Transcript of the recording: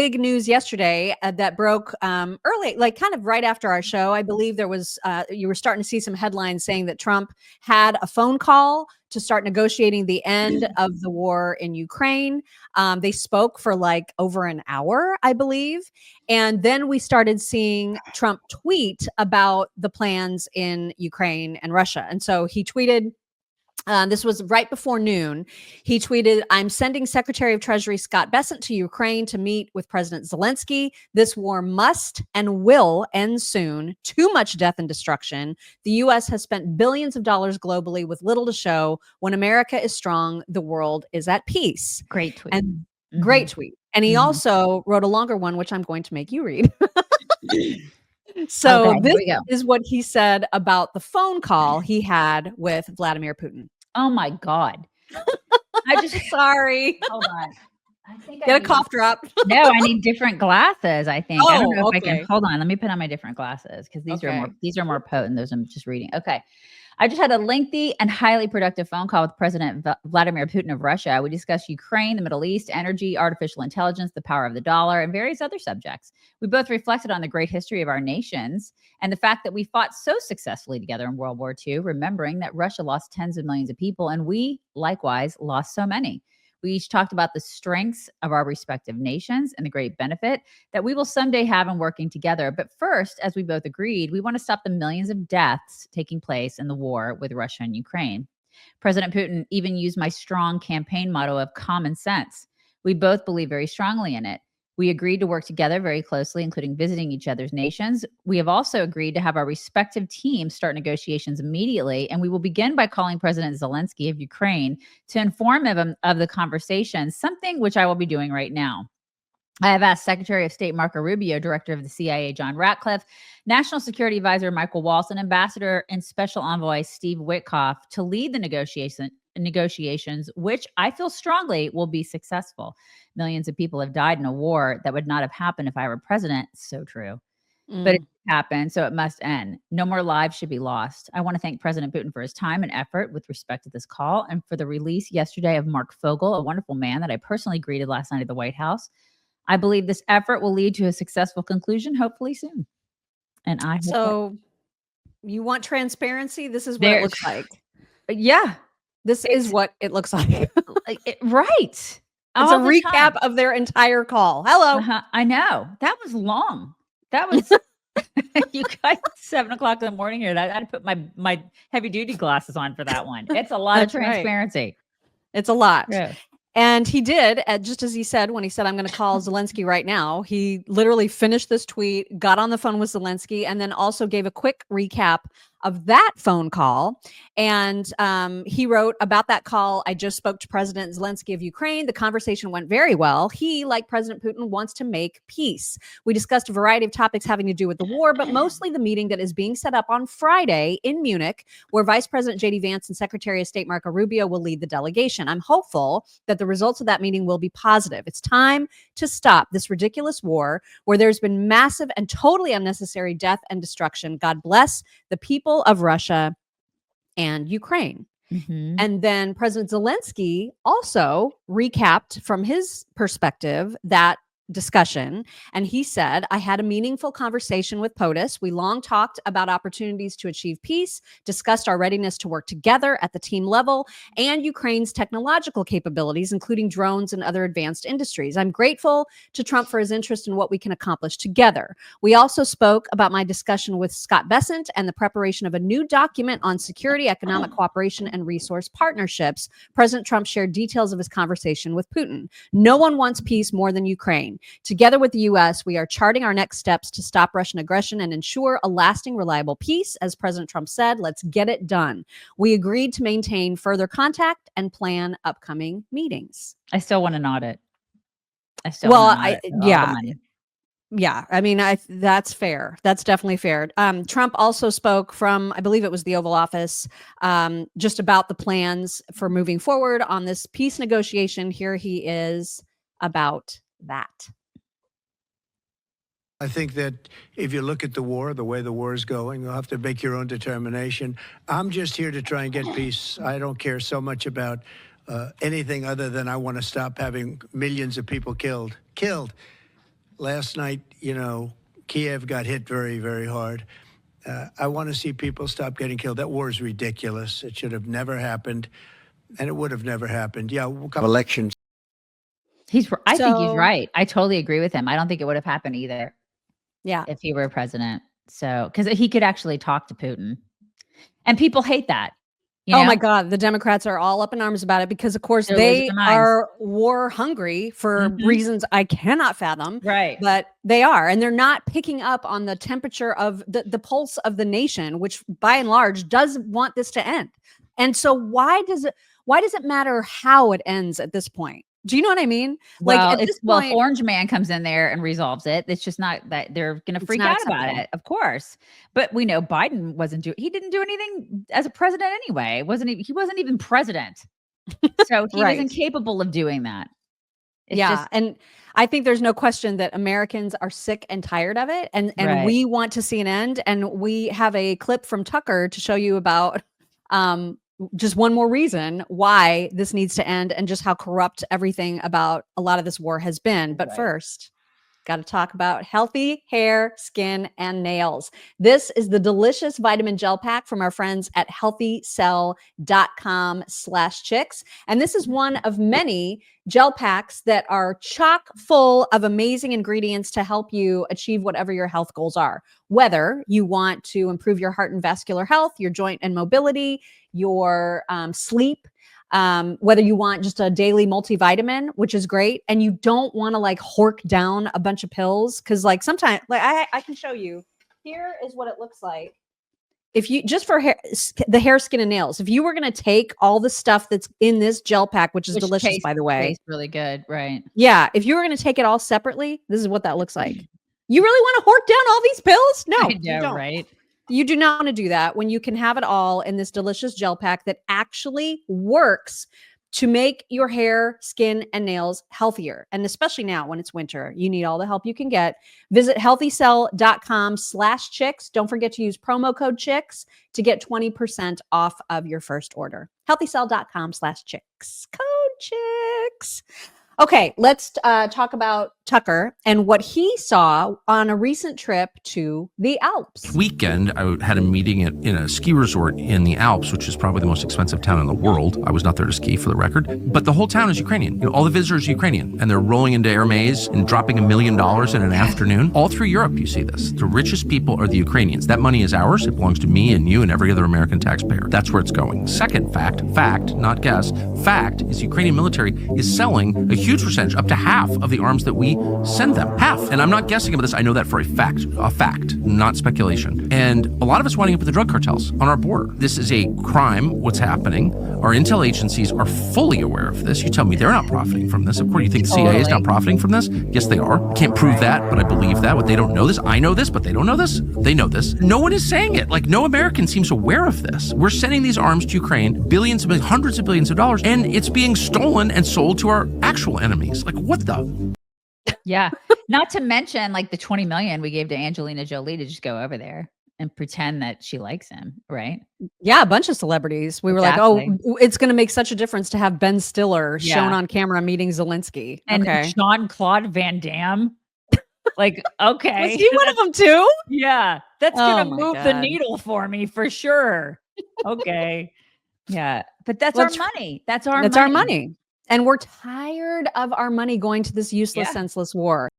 big news yesterday that broke early, like kind of right after our show. I believe there was, you were starting to see some headlines saying that Trump had a phone call to start negotiating the end of the war in Ukraine. They spoke for like over an hour, I believe. And then we started seeing Trump tweet about the plans in Ukraine and Russia. And so he tweeted, this was right before noon. He tweeted, I'm sending Secretary of Treasury Scott Bessent to Ukraine to meet with President Zelensky. This war must and will end soon. Too much death and destruction. The U.S. has spent billions of dollars globally with little to show. When America is strong, the world is at peace. Great tweet. And great tweet. And he also wrote a longer one, which I'm going to make you read. So Okay, this here we go. is what he said about the phone call he had with Vladimir Putin. Oh my God. I just sorry. Hold on. I think Get a cough drop. No, I need different glasses, I think. I don't know if I okay. can. Hold on. Let me put on my different glasses because these are more potent. Those I'm just reading. Okay. I just had a lengthy and highly productive phone call with President Vladimir Putin of Russia. We discussed Ukraine, the Middle East, energy, artificial intelligence, the power of the dollar, and various other subjects. We both reflected on the great history of our nations and the fact that we fought so successfully together in World War II, remembering that Russia lost tens of millions of people and we likewise lost so many. We each talked about the strengths of our respective nations and the great benefit that we will someday have in working together. But first, as we both agreed, we want to stop the millions of deaths taking place in the war with Russia and Ukraine. President Putin even used my strong campaign motto of common sense. We both believe very strongly in it. We agreed to work together very closely, including visiting each other's nations. We have also agreed to have our respective teams start negotiations immediately, and we will begin by calling President Zelensky of Ukraine to inform him of the conversation, something which I will be doing right now. I have asked Secretary of State Marco Rubio, Director of the CIA John Ratcliffe, National Security Advisor Michael Waltz, and Ambassador and Special Envoy Steve Witkoff to lead the negotiations, which I feel strongly will be successful. Millions of people have died in a war that would not have happened if I were president. So true. But it happened, so it must end. No more lives should be lost. I want to thank President Putin for his time and effort with respect to this call and for the release yesterday of Mark Fogel, a wonderful man that I personally greeted last night at the White House. I believe this effort will lead to a successful conclusion, hopefully soon. And I so you want transparency? This is what it looks like. Yeah. This is what it looks like. Right. It's a recap of their entire call. Hello. I know. That was long. That was you guys 7 o'clock in the morning here. I had to put my heavy duty glasses on for that one. It's a lot of transparency. Right. It's a lot. Yeah. And he did, just as he said, when he said, I'm going to call Zelensky right now, he literally finished this tweet, got on the phone with Zelensky, and then also gave a quick recap of that phone call. And he wrote about that call. I just spoke to President Zelensky of Ukraine. The conversation went very well. He, like President Putin, wants to make peace. We discussed a variety of topics having to do with the war, but mostly the meeting that is being set up on Friday in Munich, where Vice President J.D. Vance and Secretary of State Marco Rubio will lead the delegation. I'm hopeful that the results of that meeting will be positive. It's time to stop this ridiculous war where there's been massive and totally unnecessary death and destruction. God bless the people of Russia and Ukraine. And then President Zelensky also recapped from his perspective that discussion. And he said, I had a meaningful conversation with POTUS. We long talked about opportunities to achieve peace, discussed our readiness to work together at the team level, and Ukraine's technological capabilities, including drones and other advanced industries. I'm grateful to Trump for his interest in what we can accomplish together. We also spoke about my discussion with Scott Bessent and the preparation of a new document on security, economic cooperation, and resource partnerships. President Trump shared details of his conversation with Putin. No one wants peace more than Ukraine. Together with the U.S., we are charting our next steps to stop Russian aggression and ensure a lasting, reliable peace. As President Trump said, let's get it done. We agreed to maintain further contact and plan upcoming meetings. I still want an audit. Yeah. I mean, that's fair. That's definitely fair. Trump also spoke from, I believe it was the Oval Office, just about the plans for moving forward on this peace negotiation. Here he is about that. I think that if you look at the war, the way the war is going, you'll have to make your own determination. I'm just here to try and get peace. I don't care so much about anything other than I want to stop having millions of people killed. Last night, Kiev got hit very, very hard. I want to see people stop getting killed. That war is ridiculous. It should have never happened, and it would have never happened. Yeah, elections. I think he's right. I totally agree with him. I don't think it would have happened either. Yeah. If he were president. So, because he could actually talk to Putin. And people hate that. Oh my God. The Democrats are all up in arms about it because, of course, they are war hungry for reasons I cannot fathom. Right. But they are. And they're not picking up on the temperature of the pulse of the nation, which by and large does want this to end. And so why does it matter how it ends at this point? Do you know what I mean? Well, like at this point, if Orange Man comes in there and resolves it, it's just not that they're going to freak out about it, of course. But we know Biden he didn't do anything as a president anyway. He wasn't even president. So he was incapable of doing that. And I think there's no question that Americans are sick and tired of it. And we want to see an end. And we have a clip from Tucker to show you about just one more reason why this needs to end and just how corrupt everything about a lot of this war has been. But first, got to talk about healthy hair, skin, and nails. This is the delicious vitamin gel pack from our friends at healthycell.com/chicks. And this is one of many gel packs that are chock full of amazing ingredients to help you achieve whatever your health goals are. Whether you want to improve your heart and vascular health, your joint and mobility, your sleep, whether you want just a daily multivitamin, which is great, and you don't want to like hork down a bunch of pills, because like sometimes, like I can show you. Here is what it looks like. If you just for the hair, skin, and nails, if you were going to take all the stuff that's in this gel pack, which is delicious, by the way, tastes really good, right? Yeah, if you were going to take it all separately, this is what that looks like. You really want to hork down all these pills? No, you don't. Right? You do not want to do that when you can have it all in this delicious gel pack that actually works to make your hair, skin, and nails healthier. And especially now when it's winter, you need all the help you can get. Visit healthycell.com/chicks. Don't forget to use promo code chicks to get 20% off of your first order. healthycell.com/chicks. Code chicks. Okay, let's talk about Tucker and what he saw on a recent trip to the Alps. Weekend, I had a meeting in a ski resort in the Alps, which is probably the most expensive town in the world. I was not there to ski, for the record, but the whole town is Ukrainian. All the visitors are Ukrainian, and they're rolling into Hermes and dropping $1 million in an afternoon. All through Europe, you see this. The richest people are the Ukrainians. That money is ours. It belongs to me and you and every other American taxpayer. That's where it's going. Second fact, not guess, fact is the Ukrainian military is selling a huge percentage, up to half of the arms that we send them. Half. And I'm not guessing about this. I know that for a fact, not speculation. And a lot of us winding up with the drug cartels on our border. This is a crime, what's happening. Our intel agencies are fully aware of this. You tell me they're not profiting from this. Of course, you think the CIA is not profiting from this? Yes, they are. Can't prove that, but I believe that. What they don't know this. I know this, but they don't know this. They know this. No one is saying it. Like, no American seems aware of this. We're sending these arms to Ukraine, hundreds of billions of dollars, and it's being stolen and sold to our actual enemies. Like, what the? Yeah. Not to mention like the 20 million we gave to Angelina Jolie to just go over there and pretend that she likes him, right? Yeah, a bunch of celebrities. We were like, oh, it's going to make such a difference to have Ben Stiller shown on camera meeting Zelensky. And Jean-Claude Van Damme. Like, okay. Was he one of them too? Yeah. That's going to move the needle for me for sure. Okay. Yeah. But that's our money. That's our money. And we're tired of our money going to this useless, senseless war.